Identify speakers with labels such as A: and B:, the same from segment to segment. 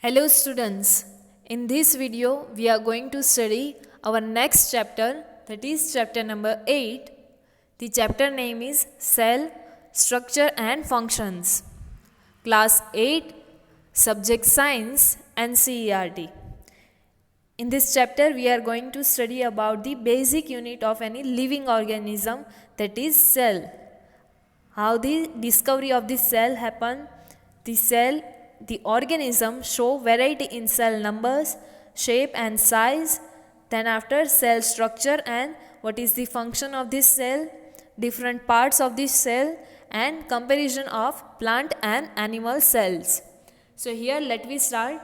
A: Hello students, in this video we are going to study our next chapter, that is chapter number 8. The chapter name is Cell, Structure and Functions. Class 8, Subject Science and CERT. In this chapter we are going to study about the basic unit of any living organism, that is cell. How the discovery of the cell happened, the organism show variety in cell numbers, shape and size, then after cell structure and what is the function of this cell, different parts of this cell and comparison of plant and animal cells. So here let me start.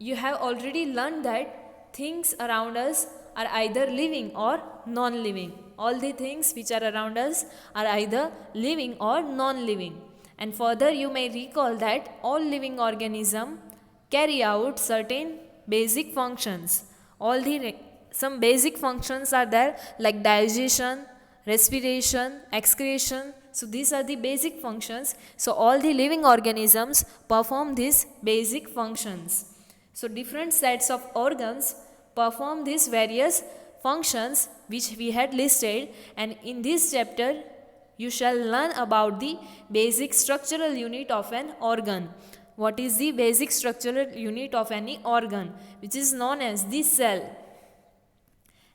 A: You have already learned that things around us are either living or non-living. All the things which are around us are either living or non-living. And further you may recall that all living organisms carry out certain basic functions. Some basic functions are there like digestion, respiration, excretion. So these are the basic functions. So all the living organisms perform these basic functions. So different sets of organs perform these various functions which we had listed, and in this chapter you shall learn about the basic structural unit of an organ. What is the basic structural unit of any organ? Which is known as the cell.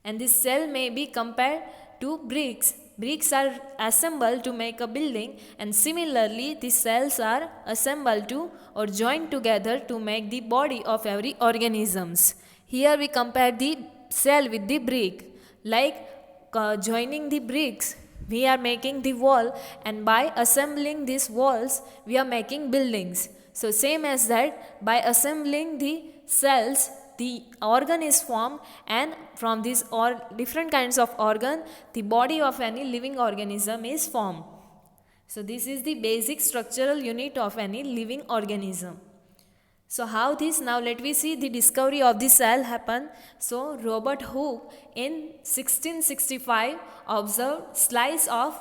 A: And this cell may be compared to bricks. Bricks are assembled to make a building, and similarly the cells are assembled to or joined together to make the body of every organisms. Here we compare the cell with the brick. Like joining the bricks, we are making the wall, and by assembling these walls we are making buildings. So same as that, by assembling the cells the organ is formed, and from these different kinds of organ the body of any living organism is formed. So this is the basic structural unit of any living organism. So how this, now let we see the discovery of the cell happen. So Robert Hooke in 1665 observed slice of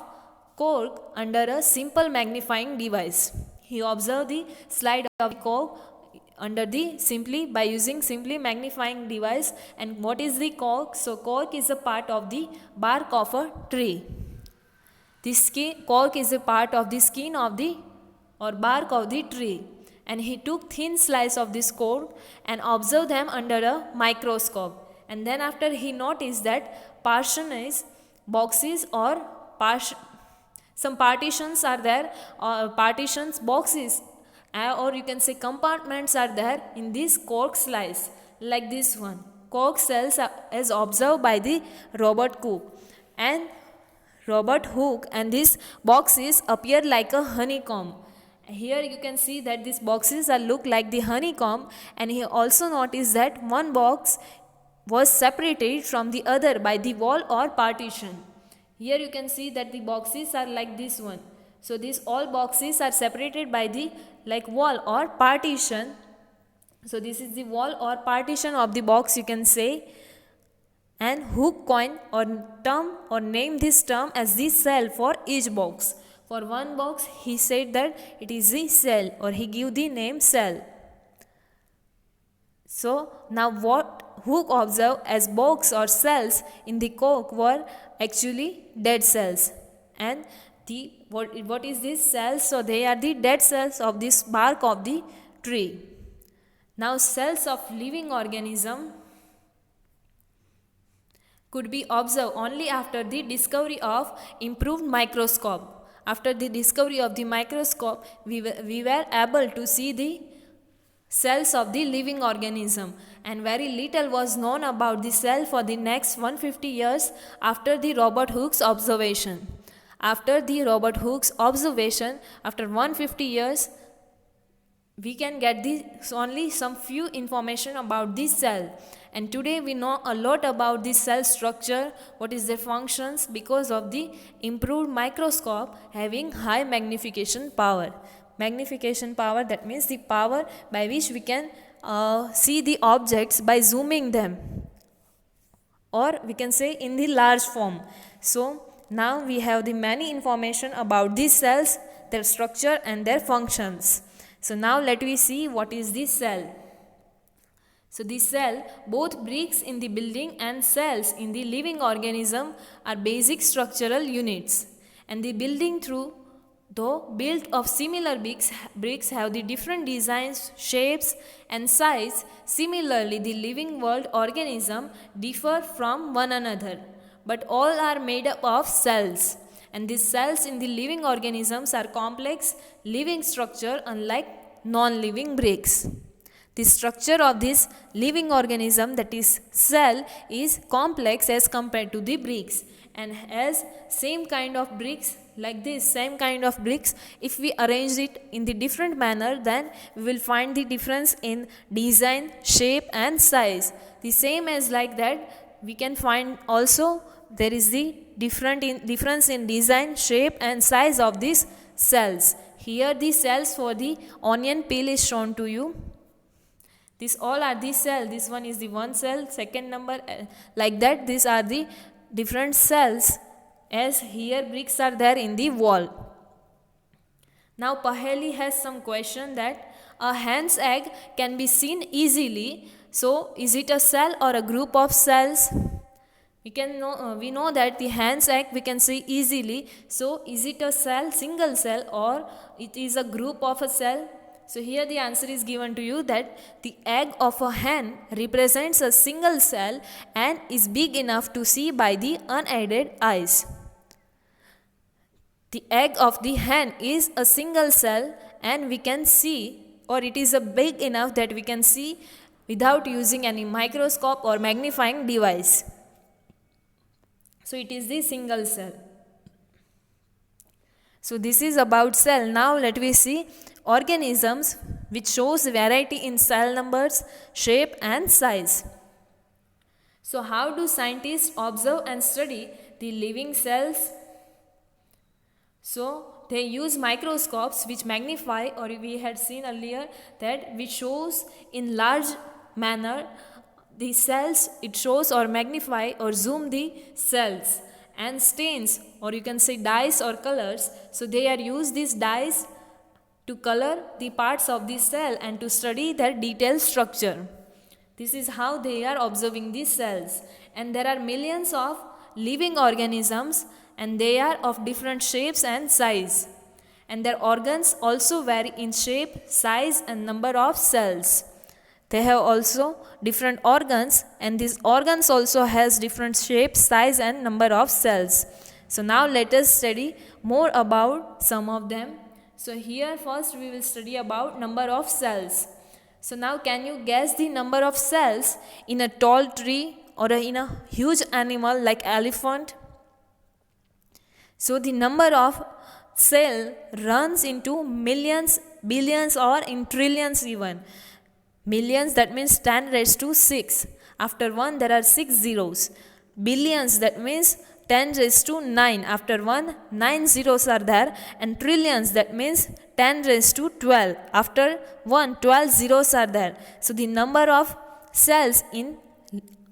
A: cork under a simple magnifying device. He observed the slide of cork under the by using simply magnifying device. And what is the cork? So cork is a part of the bark of a tree. Cork is a part of the skin of the bark of the tree. And he took thin slice of this cork and observed them under a microscope. And then after he noticed that boxes or some partitions are there, or boxes, or you can say compartments are there in this cork slice, like this one. Cork cells as observed by the Robert Hooke. And Robert Hooke and these boxes appear like a honeycomb. Here you can see that these boxes are look like the honeycomb, and he also noticed that one box was separated from the other by the wall or partition. Here you can see that the boxes are like this one. So these all boxes are separated by the wall or partition. So this is the wall or partition of the box, you can say. And Hooke coined or named this term as the cell for each box. For one box he said that it is the cell, or he gave the name cell. So now what Hooke observed as box or cells in the cork were actually dead cells. And what is this cells? So they are the dead cells of this bark of the tree. Now cells of living organism could be observed only after the discovery of improved microscope. After the discovery of the microscope, we were able to see the cells of the living organism, and very little was known about the cell for the next 150 years after the Robert Hooke's observation. After the Robert Hooke's observation, after 150 years, we can get only some few information about this cell. And today we know a lot about the cell structure, what is their functions, because of the improved microscope having high magnification power. Magnification power, that means the power by which we can see the objects by zooming them, or we can say in the large form. So now we have the many information about these cells, their structure and their functions. So now let we see what is the cell. So the cell, both bricks in the building and cells in the living organism are basic structural units. And the building through, though built of similar bricks have the different designs, shapes and size. Similarly, the living world organism differ from one another, but all are made up of cells. And these cells in the living organisms are complex living structure unlike non-living bricks. The structure of this living organism, that is cell, is complex as compared to the bricks and has same kind of bricks like this, same kind of bricks. If we arrange it in the different manner, then we will find the difference in design, shape and size. The same as like that, we can find also there is the difference in design, shape and size of these cells. Here the cells for the onion peel is shown to you. These all are the cell. This one is the one cell, second number, like that. These are the different cells, as here bricks are there in the wall. Now Paheli has some question that a hen's egg can be seen easily. So is it a cell or a group of cells? We know that the hen's egg we can see easily. So is it a cell, single cell, or it is a group of a cell? So here the answer is given to you that the egg of a hen represents a single cell and is big enough to see by the unaided eyes. The egg of the hen is a single cell and we can see, or it is a big enough that we can see without using any microscope or magnifying device. So it is the single cell. So this is about cell. Now let me see organisms, which shows variety in cell numbers, shape and size. So how do scientists observe and study the living cells? So they use microscopes which magnify, or we had seen earlier that which shows in large manner the cells. It shows or magnify or zoom the cells, and stains, or you can say dyes or colors. So they are used these dyes to color the parts of the cell and to study their detailed structure. This is how they are observing these cells. And there are millions of living organisms and they are of different shapes and size. And their organs also vary in shape, size and number of cells. They have also different organs and these organs also has different shape, size and number of cells. So now let us study more about some of them. So here first we will study about number of cells. So now can you guess the number of cells in a tall tree or in a huge animal like elephant? So the number of cell runs into millions, billions or in trillions even. Millions, that means 10 raised to 6. After 1 there are 6 zeros. Billions, that means 10 raised to 9. After 1, 9 zeros are there. And trillions, that means 10 raised to 12. After 1, 12 zeros are there. So the number of cells in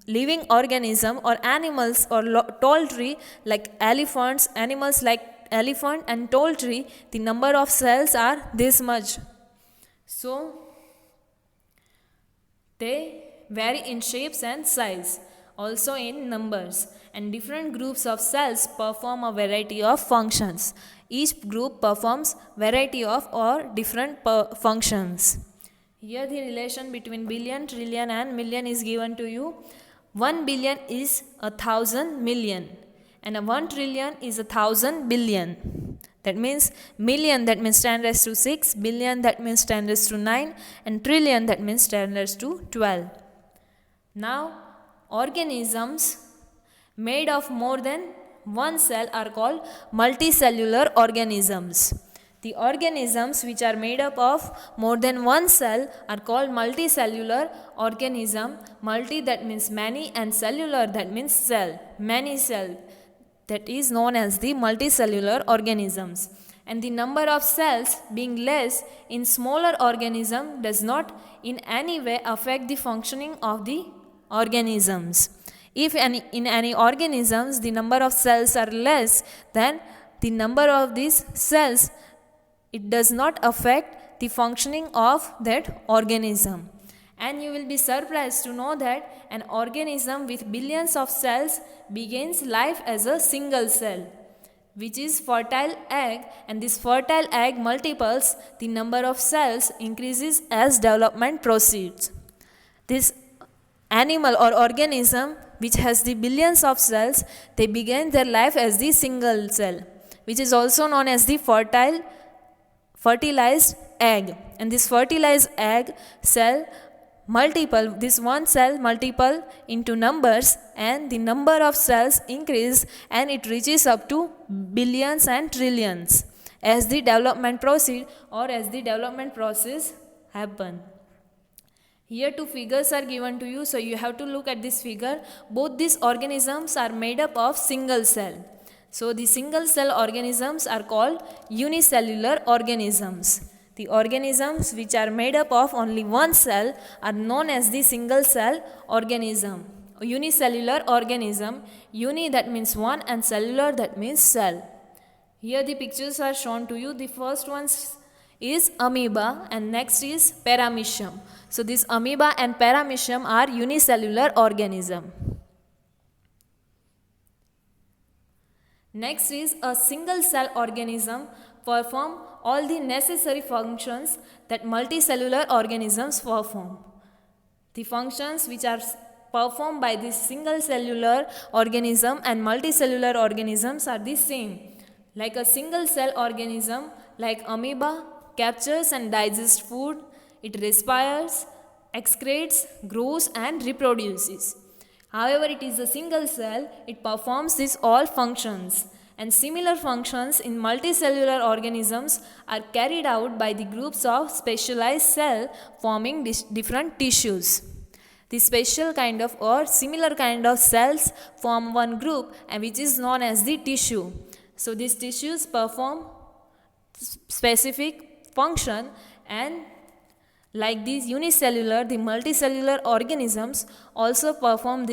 A: living organism or animals or tall tree like elephants, animals like elephant and tall tree, the number of cells are this much. So they vary in shapes and size, also in numbers, and different groups of cells perform a variety of functions. Each group performs variety of or different functions. Here the relation between billion, trillion and million is given to you. 1 billion is 1,000 million and 1 trillion is 1,000 billion. That means million, that means 10 raised to 6, billion, that means 10 raised to 9 and trillion, that means 10 raised to 12. Now organisms made of more than one cell are called multicellular organisms. The organisms which are made up of more than one cell are called multicellular organism. Multi, that means many, and cellular, that means cell, many cell. That is known as the multicellular organisms. And the number of cells being less in smaller organism does not in any way affect the functioning of the organisms. If in any organisms the number of cells are less, then the number of these cells, it does not affect the functioning of that organism. And you will be surprised to know that an organism with billions of cells begins life as a single cell, which is fertile egg, and this fertile egg multiples, the number of cells increases as development proceeds. This animal or organism which has the billions of cells, they begin their life as the single cell, which is also known as the fertilized egg. And this fertilized egg cell this one cell multiple into numbers, and the number of cells increase, and it reaches up to billions and trillions as the development proceed or as the development process happen. Here two figures are given to you, so you have to look at this figure. Both these organisms are made up of single cell. So the single cell organisms are called unicellular organisms. The organisms which are made up of only one cell are known as the single cell organism. Unicellular organism, uni that means one and cellular that means cell. Here the pictures are shown to you. The first one is amoeba and next is paramecium. So this amoeba and paramecium are unicellular organism. Next is a single cell organism perform all the necessary functions that multicellular organisms perform. The functions which are performed by this single cellular organism and multicellular organisms are the same. Like a single cell organism like amoeba captures and digests food, it respires, excretes, grows and reproduces. However, it is a single cell, it performs these all functions. And similar functions in multicellular organisms are carried out by the groups of specialized cells forming different tissues. The special kind of or similar kind of cells form one group and which is known as the tissue. So these tissues perform specific function, and like these unicellular, the multicellular organisms also perform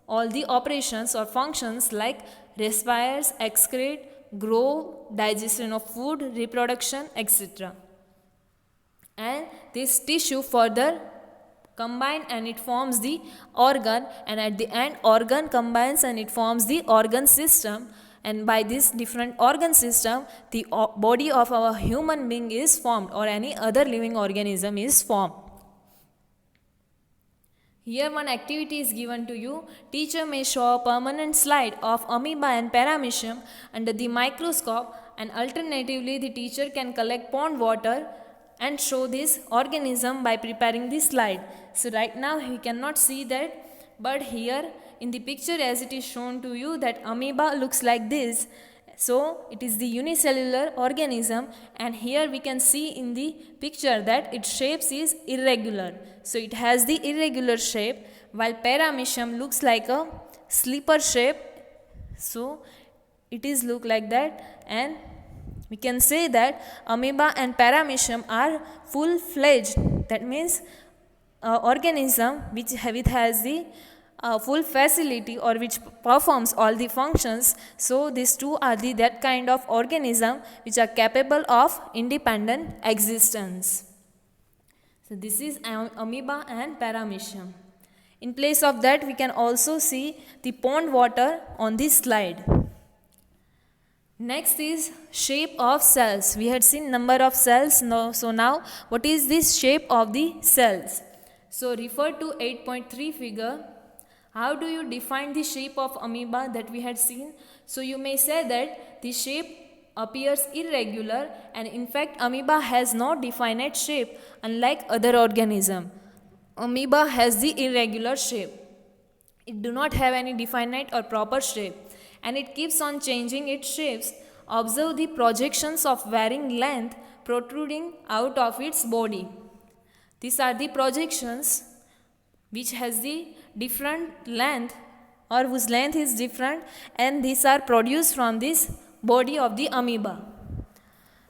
A: all the operations or functions like respires, excrete, grow, digestion of food, reproduction, etc. And this tissue further combine and it forms the organ, and at the end organ combines and it forms the organ system, and by this different organ system the body of our human being is formed or any other living organism is formed. Here one activity is given to you. Teacher may show a permanent slide of amoeba and paramecium under the microscope, and alternatively the teacher can collect pond water and show this organism by preparing the slide. So right now he cannot see that, but here in the picture as it is shown to you that amoeba looks like this. So it is the unicellular organism, and here we can see in the picture that its shapes is irregular. So it has the irregular shape, while paramecium looks like a slipper shape. So it is look like that, and we can say that amoeba and paramecium are full-fledged. That means organism which has the full facility or which performs all the functions. So these two are that kind of organism which are capable of independent existence. So this is amoeba and paramecium. In place of that we can also see the pond water on this slide. Next is shape of cells. We had seen number of cells. So now what is this shape of the cells? So refer to 8.3 figure. How do you define the shape of amoeba that we had seen? So you may say that the shape appears irregular, and in fact amoeba has no definite shape unlike other organism. Amoeba has the irregular shape. It do not have any definite or proper shape, and it keeps on changing its shapes. Observe the projections of varying length protruding out of its body. These are the projections which has the different length or whose length is different, and these are produced from this body of the amoeba.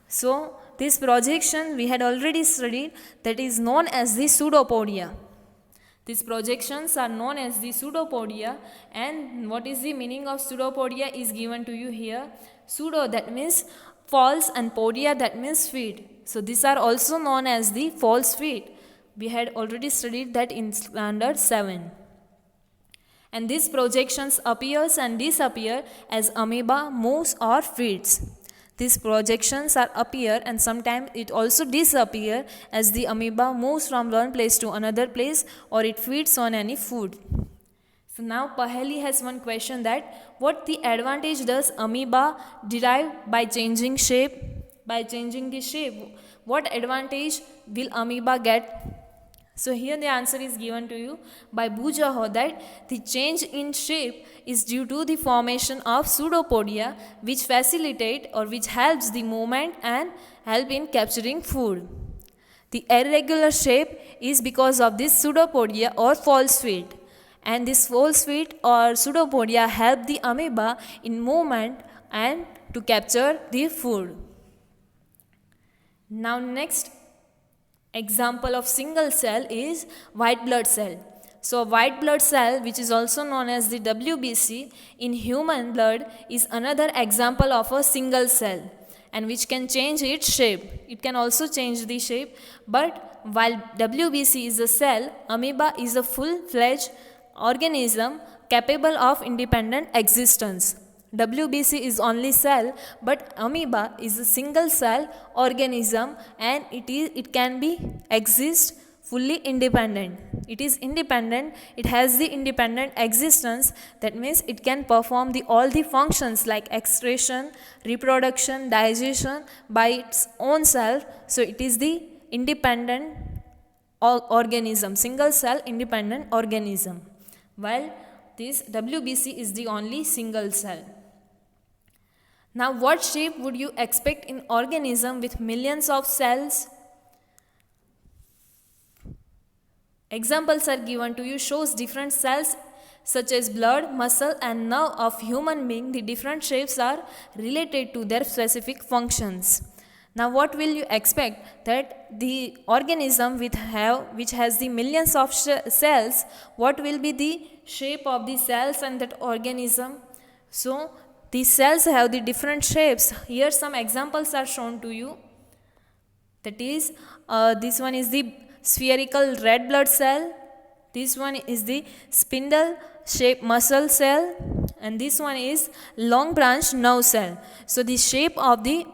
A: So this projection we had already studied, that is known as the pseudopodia. These projections are known as the pseudopodia, and what is the meaning of pseudopodia is given to you here. Pseudo that means false and podia that means feet. So these are also known as the false feet. We had already studied that in standard 7. And these projections appears and disappear as amoeba moves or feeds. These projections are appear and sometimes it also disappear as the amoeba moves from one place to another place or it feeds on any food. So now Paheli has one question that what the advantage does amoeba derive by changing shape? By changing the shape, what advantage will amoeba get? So here the answer is given to you by Bujaho that the change in shape is due to the formation of pseudopodia which facilitate or which helps the movement and help in capturing food. The irregular shape is because of this pseudopodia or false feet, and this false feet or pseudopodia help the amoeba in movement and to capture the food. Now next example of single cell is white blood cell. So white blood cell, which is also known as the WBC in human blood, is another example of a single cell and which can change its shape. It can also change the shape, but while WBC is a cell, amoeba is a full-fledged organism capable of independent existence. WBC is only cell, but amoeba is a single cell organism and it can be exist fully independent. It is independent, it has the independent existence. That means it can perform all the functions like excretion, reproduction, digestion by its own self. So it is the independent organism, single cell independent organism, while this WBC is the only single cell. Now what shape would you expect in organism with millions of cells? Examples are given to you, shows different cells such as blood, muscle and nerve of human being. The different shapes are related to their specific functions. Now what will you expect that the organism which has the millions of cells, what will be the shape of the cells and that organism? So these cells have the different shapes. Here some examples are shown to you. That is, this one is the spherical red blood cell. This one is the spindle shaped muscle cell. And this one is long branch nerve cell. So the shape of the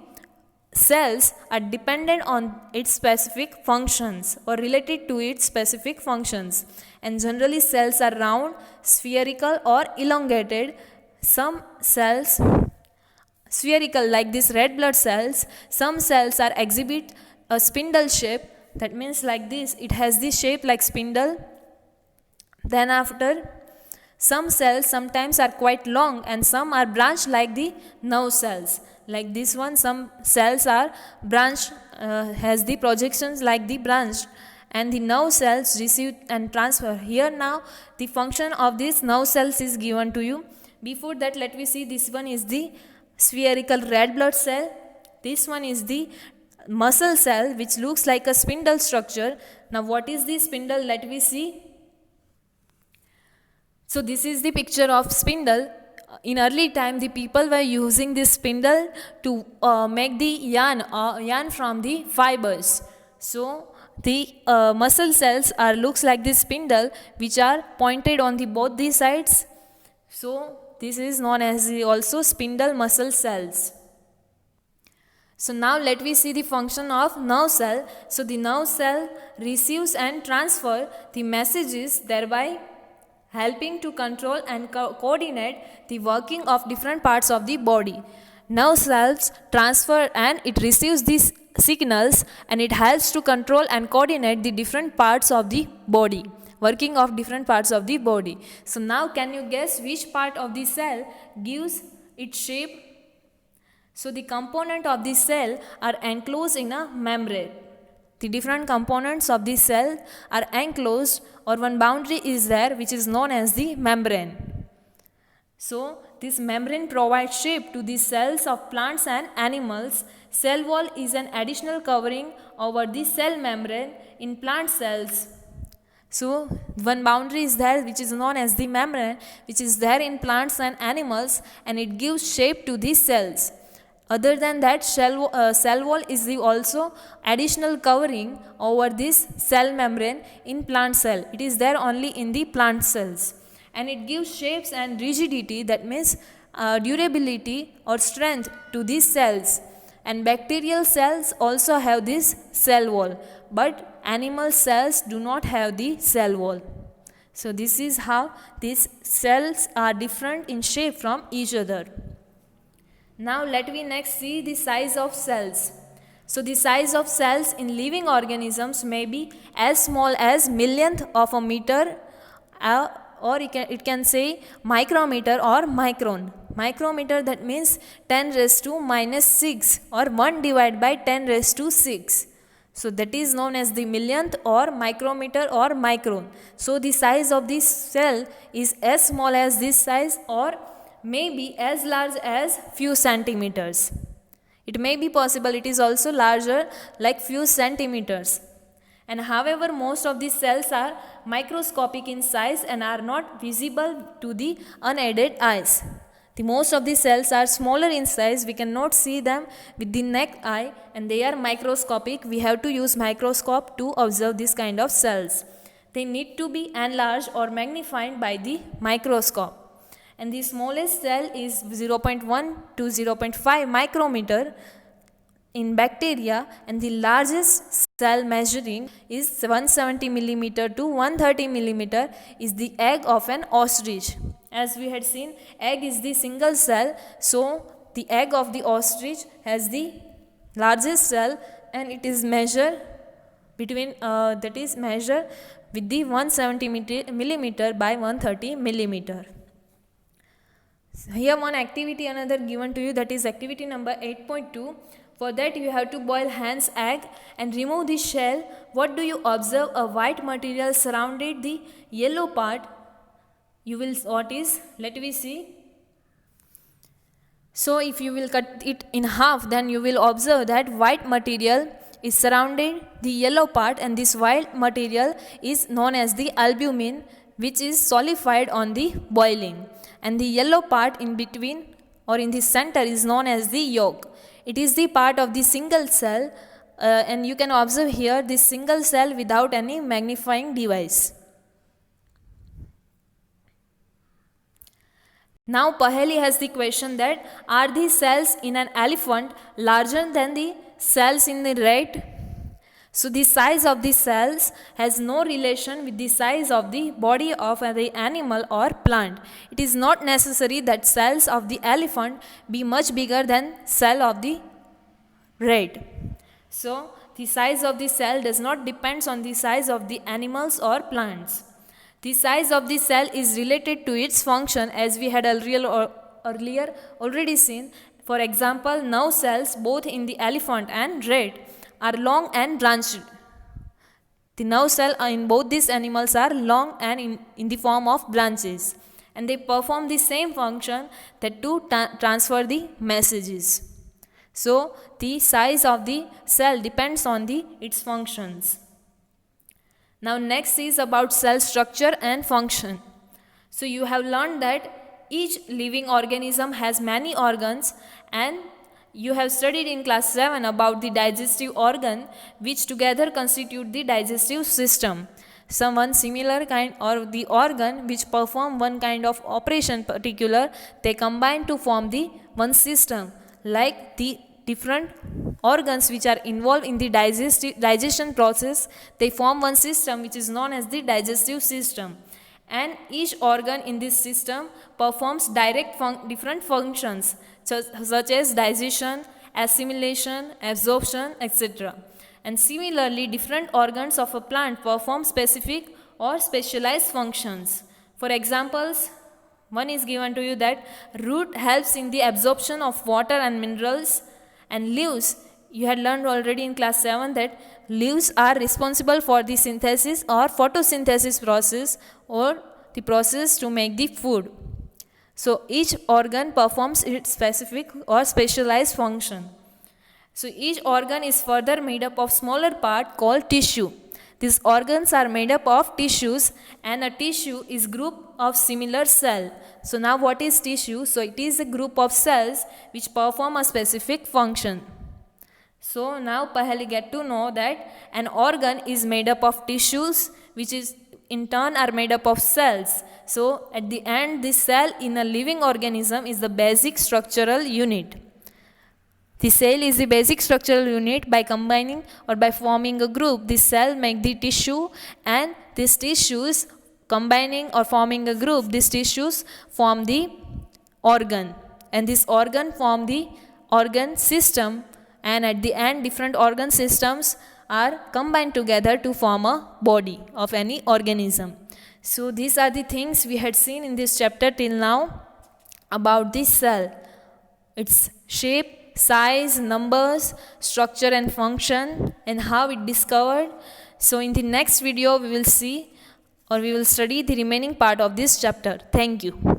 A: cells are dependent on its specific functions or related to its specific functions. And generally cells are round, spherical or elongated. Some cells spherical like this red blood cells, some cells are exhibit a spindle shape. That means like this, it has this shape like spindle. Then after, some cells sometimes are quite long and some are branched like the nerve cells. Like this one, some cells are branched, has the projections like the branched, and the nerve cells receive and transfer. Here now the function of these nerve cells is given to you. Before that, let me see, this one is the spherical red blood cell. This one is the muscle cell which looks like a spindle structure. Now what is the spindle? Let me see. So this is the picture of spindle. In early time, the people were using this spindle to make the yarn from the fibers. So the muscle cells looks like this spindle which are pointed on both the sides. So this is known as also spindle muscle cells. So now let me see the function of nerve cell. So the nerve cell receives and transfer the messages, thereby helping to control and coordinate the working of different parts of the body. Nerve cells transfer and it receives these signals and it helps to control and coordinate the different parts of the body, working of different parts of the body. So now can you guess which part of the cell gives its shape? So the component of the cell are enclosed in a membrane. The different components of the cell are enclosed, or one boundary is there which is known as the membrane. So this membrane provides shape to the cells of plants and animals. Cell wall is an additional covering over the cell membrane in plant cells. So one boundary is there which is known as the membrane, which is there in plants and animals, and it gives shape to these cells. Other than that, cell wall is the also additional covering over this cell membrane in plant cell. It is there only in the plant cells, and it gives shapes and rigidity, that means durability or strength to these cells. And bacterial cells also have this cell wall, but animal cells do not have the cell wall. So this is how these cells are different in shape from each other. Now let me next see the size of cells. So the size of cells in living organisms may be as small as millionth of a meter, or it can say micrometer or micron. Micrometer, that means 10 raised to minus 6 or 1 divided by 10 raised to 6. So that is known as the millionth or micrometer or micron. So the size of this cell is as small as this size or may be as large as few centimeters. It may be possible it is also larger, like few centimeters. And however, most of these cells are microscopic in size and are not visible to the unaided eyes. The most of the cells are smaller in size. We cannot see them with the naked eye, and they are microscopic. We have to use microscope to observe this kind of cells. They need to be enlarged or magnified by the microscope. And the smallest cell is 0.1 to 0.5 micrometer in bacteria, and the largest cell measuring is 170 millimeter to 130 millimeter is the egg of an ostrich. As we had seen, egg is the single cell, so the egg of the ostrich has the largest cell, and it is measured between measured with the 170 millimeter by 130 millimeter. Here one activity another given to you, that is activity number 8.2. For that you have to boil hen's egg and remove the shell. What do you observe? A white material surrounded the yellow part. You will, what is? Let me see. So if you will cut it in half, then you will observe that white material is surrounding the yellow part, and this white material is known as the albumin, which is solidified on the boiling. And the yellow part in between or in the center is known as the yolk. It is the part of the single cell, and you can observe here this single cell without any magnifying device. Now Paheli has the question that are the cells in an elephant larger than the cells in the rat? So the size of the cells has no relation with the size of the body of the animal or plant. It is not necessary that cells of the elephant be much bigger than cell of the rat. So the size of the cell does not depend on the size of the animals or plants. The size of the cell is related to its function, as we had earlier already seen. For example, nerve cells both in the elephant and rat are long and branched. The nerve cell in both these animals are long and in the form of branches, and they perform the same function, that to transfer the messages. So the size of the cell depends on its functions. Now next is about cell structure and function. So you have learned that each living organism has many organs, and you have studied in class 7 about the digestive organ, which together constitute the digestive system. One similar kind, or the organ which perform one kind of operation particular, they combine to form the one system. Like the different organs which are involved in the digestion process, they form one system which is known as the digestive system. And each organ in this system performs different functions, such as digestion, assimilation, absorption, etc. And similarly, different organs of a plant perform specific or specialized functions. For examples, one is given to you that root helps in the absorption of water and minerals, and leaves, you had learned already in class 7 that leaves are responsible for the synthesis or photosynthesis process, or the process to make the food. So each organ performs its specific or specialized function. So each organ is further made up of smaller part called tissue. These organs are made up of tissues, and a tissue is group of similar cell. So now what is tissue? So it is a group of cells which perform a specific function. So now pahali get to know that an organ is made up of tissues, which is in turn are made up of cells. So at the end, this cell in a living organism is the basic structural unit. The cell is the basic structural unit. By combining or by forming a group, this cell make the tissue, and these tissues combining or forming a group, these tissues form the organ, and this organ form the organ system, and at the end different organ systems are combined together to form a body of any organism. So these are the things we had seen in this chapter till now about this cell, its shape, size, numbers, structure and function, and how it discovered. So in the next video we will see or we will study the remaining part of this chapter. Thank you.